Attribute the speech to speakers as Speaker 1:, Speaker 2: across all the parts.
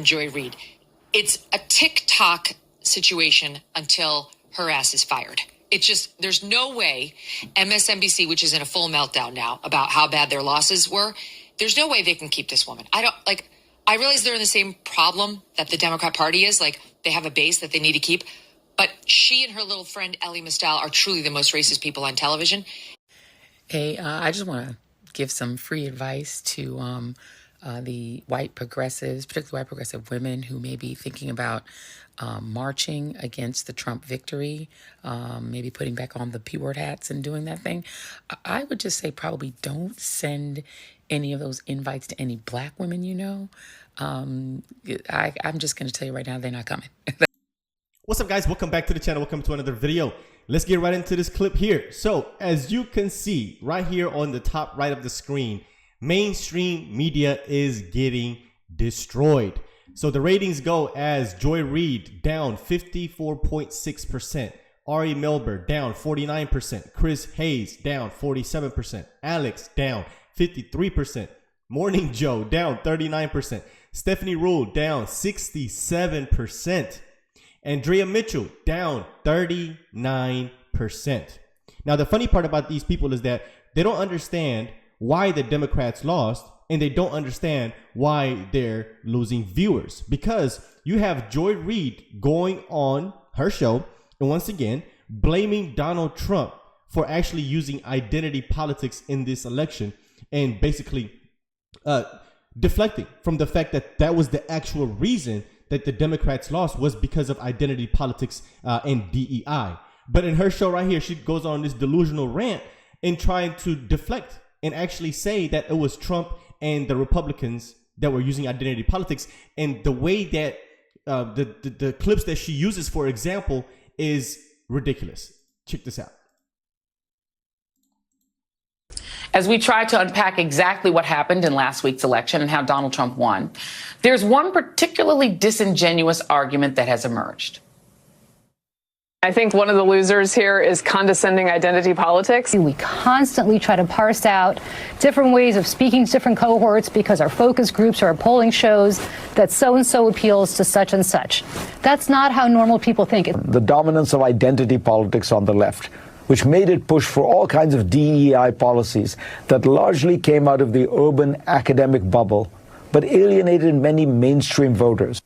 Speaker 1: Joy Reid. It's a TikTok situation until her ass is fired. It's just, there's no way MSNBC, which is in a full meltdown now about how bad their losses were, there's no way they can keep this woman. I realize they're in the same problem that the Democrat Party is. Like, they have a base that they need to keep. But she and her little friend, Ellie Mistal, are truly the most racist people on television.
Speaker 2: Hey, I just want to give some free advice to the white progressives, particularly white progressive women who may be thinking about marching against the Trump victory, maybe putting back on the P-word hats and doing that thing. I would just say probably don't send any of those invites to any black women you know. I'm just going to tell you right now, they're not coming.
Speaker 3: What's up, guys? Welcome back to the channel. Welcome to another video. Let's get right into this clip here. So as you can see right here on the top right of the screen, mainstream media is getting destroyed. So the ratings go as Joy Reid down 54.6%, Ari Melber down 49%, Chris Hayes down 47%, Alex down 53%, Morning Joe down 39%, Stephanie Rule down 67%, Andrea Mitchell down 39%. Now, the funny part about these people is that they don't understand why the Democrats lost, and they don't understand why they're losing viewers, because you have Joy Reid going on her show and once again blaming Donald Trump for actually using identity politics in this election and basically deflecting from the fact that that was the actual reason that the Democrats lost was because of identity politics and DEI. But in her show right here, she goes on this delusional rant and trying to deflect and actually say that it was Trump and the Republicans that were using identity politics. And the way that the clips that she uses, for example, is ridiculous. Check this out.
Speaker 4: As we try to unpack exactly what happened in last week's election and how Donald Trump won, there's one particularly disingenuous argument that has emerged.
Speaker 5: I think one of the losers here is condescending identity politics.
Speaker 6: We constantly try to parse out different ways of speaking to different cohorts because our focus groups or our polling shows that so-and-so appeals to such and such. That's not how normal people think.
Speaker 7: The dominance of identity politics on the left, which made it push for all kinds of DEI policies that largely came out of the urban academic bubble, but alienated many mainstream voters.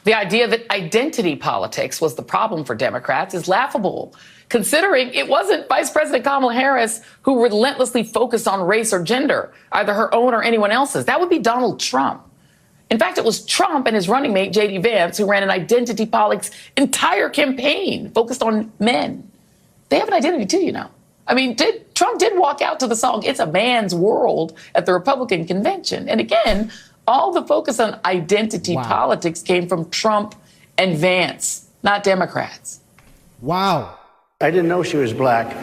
Speaker 4: The idea that identity politics was the problem for Democrats is laughable, considering it wasn't Vice President Kamala Harris who relentlessly focused on race or gender, either her own or anyone else's. That would be Donald Trump. In fact, it was Trump and his running mate, J.D. Vance, who ran an identity politics entire campaign focused on men. They have an identity too, you know. I mean, Trump did walk out to the song, "It's a Man's World" at the Republican convention. And again, all the focus on identity politics came from Trump and Vance, not Democrats.
Speaker 3: Wow.
Speaker 8: I didn't know she was black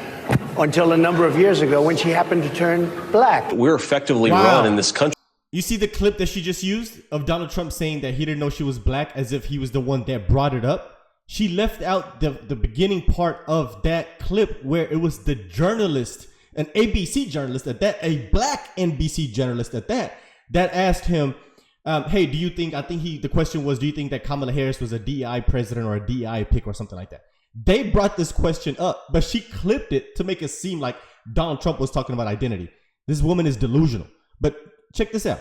Speaker 8: until a number of years ago when she happened to turn black.
Speaker 9: We're effectively run in this country.
Speaker 3: You see the clip that she just used of Donald Trump saying that he didn't know she was black, as if he was the one that brought it up? She left out the beginning part of that clip where it was the journalist, an ABC journalist at that, a black NBC journalist at that, that asked him, hey, do you think, the question was, do you think that Kamala Harris was a DEI president or a DEI pick or something like that? They brought this question up, but she clipped it to make it seem like Donald Trump was talking about identity. This woman is delusional. But check this out.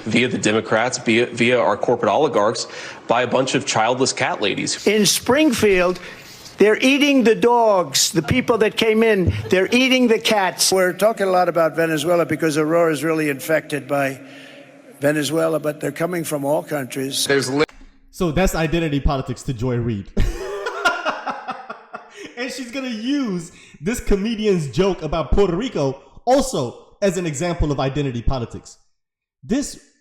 Speaker 9: Via the Democrats, via our corporate oligarchs, by a bunch of childless cat ladies.
Speaker 8: In Springfield, they're eating the dogs, the people that came in, they're eating the cats. We're talking a lot about Venezuela because Aurora is really infected by Venezuela, but they're coming from all countries.
Speaker 3: So that's identity politics to Joy Reid. And she's going to use this comedian's joke about Puerto Rico also as an example of identity politics.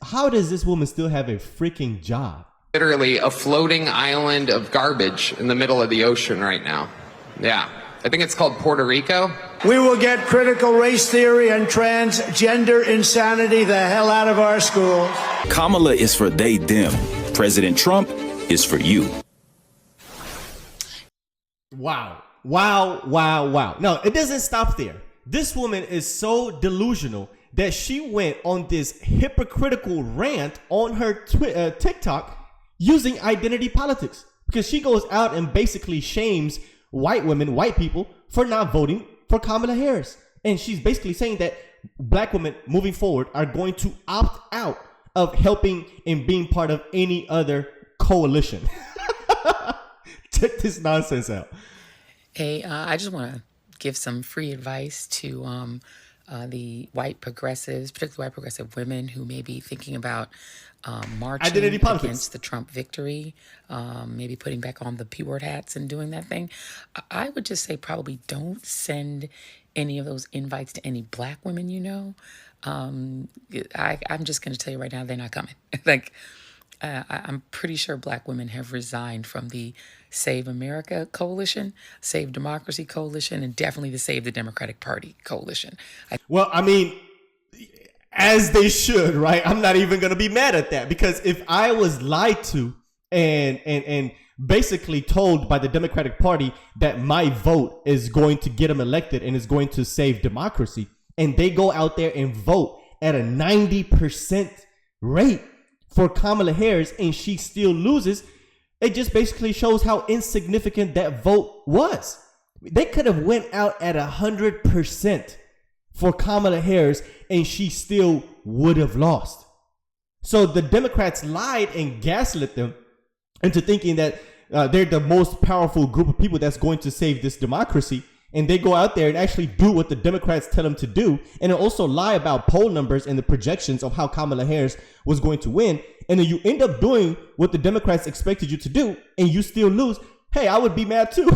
Speaker 3: How does this woman still have a freaking job?
Speaker 10: Literally a floating island of garbage in the middle of the ocean right now. Yeah, I think it's called Puerto Rico.
Speaker 8: We will get critical race theory and transgender insanity the hell out of our schools.
Speaker 11: Kamala is for they, them. President Trump is for you.
Speaker 3: Wow. Wow, wow, wow. No, it doesn't stop there. This woman is so delusional that she went on this hypocritical rant on her TikTok using identity politics, because she goes out and basically shames white women, white people, for not voting for Kamala Harris. And she's basically saying that black women moving forward are going to opt out of helping and being part of any other coalition. Check this nonsense out.
Speaker 2: Hey, I just want to give some free advice to the white progressives, particularly white progressive women who may be thinking about marching against the Trump victory, maybe putting back on the P-word hats and doing that thing. I would just say probably don't send any of those invites to any black women you know. I'm just going to tell you right now, they're not coming. I'm pretty sure black women have resigned from the Save America Coalition, Save Democracy Coalition, and definitely the Save the Democratic Party Coalition.
Speaker 3: Well, I mean, as they should, right? I'm not even going to be mad at that, because if I was lied to and basically told by the Democratic Party that my vote is going to get them elected and is going to save democracy, and they go out there and vote at a 90% rate for Kamala Harris and she still loses, it just basically shows how insignificant that vote was. They could have went out at 100% for Kamala Harris and she still would have lost. So the Democrats lied and gaslit them into thinking that they're the most powerful group of people that's going to save this democracy. And they go out there and actually do what the Democrats tell them to do, and also lie about poll numbers and the projections of how Kamala Harris was going to win. And then you end up doing what the Democrats expected you to do, and you still lose. Hey, I would be mad too.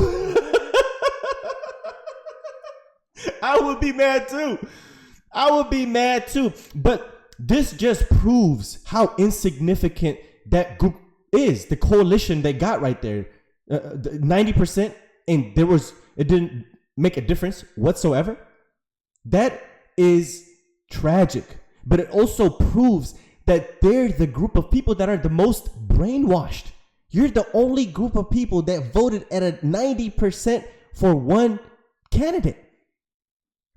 Speaker 3: I would be mad too. I would be mad too. But this just proves how insignificant that group is. The coalition they got right there, 90%, and it didn't make a difference whatsoever. That is tragic. But it also proves that they're the group of people that are the most brainwashed. You're the only group of people that voted at a 90% for one candidate.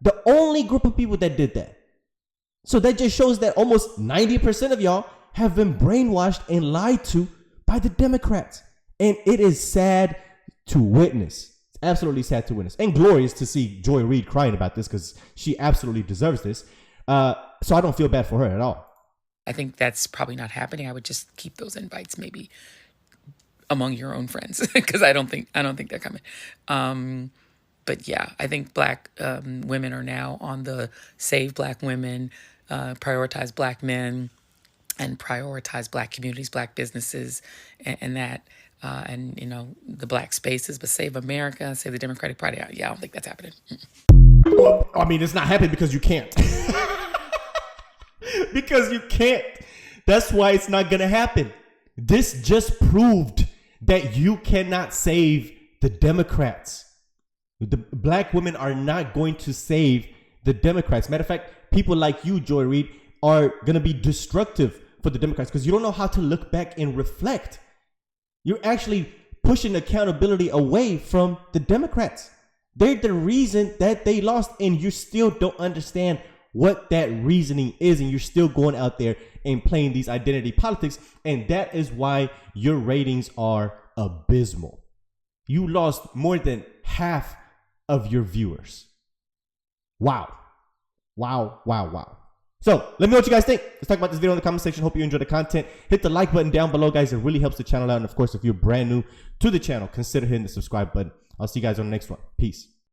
Speaker 3: The only group of people that did that. So that just shows that almost 90% of y'all have been brainwashed and lied to by the Democrats. And it is sad to witness. It's absolutely sad to witness. And glorious to see Joy Reid crying about this, because she absolutely deserves this. So I don't feel bad for her at all.
Speaker 2: I think that's probably not happening. I would just keep those invites maybe among your own friends, because I don't think they're coming. But yeah, I think black women are now on the Save Black Women, Prioritize Black Men, and Prioritize Black Communities, Black Businesses, and that, and, you know, the black spaces. But Save America, Save the Democratic Party, yeah, I don't think that's happening.
Speaker 3: Well, I mean, it's not happening because you can't. Because you can't. That's why it's not going to happen. This just proved that you cannot save the Democrats. The black women are not going to save the Democrats. Matter of fact, people like you, Joy Reid, are going to be destructive for the Democrats, because you don't know how to look back and reflect. You're actually pushing accountability away from the Democrats. They're the reason that they lost, and you still don't understand what that reasoning is, and you're still going out there and playing these identity politics, and that is why your ratings are abysmal. You lost more than half of your viewers. Wow. So let me know what you guys think. Let's talk about this video in the comment section. Hope you enjoyed the content. Hit the like button down below, guys. It really helps the channel out. And of course, if you're brand new to the channel, consider hitting the subscribe button. I'll see you guys on the next one. Peace.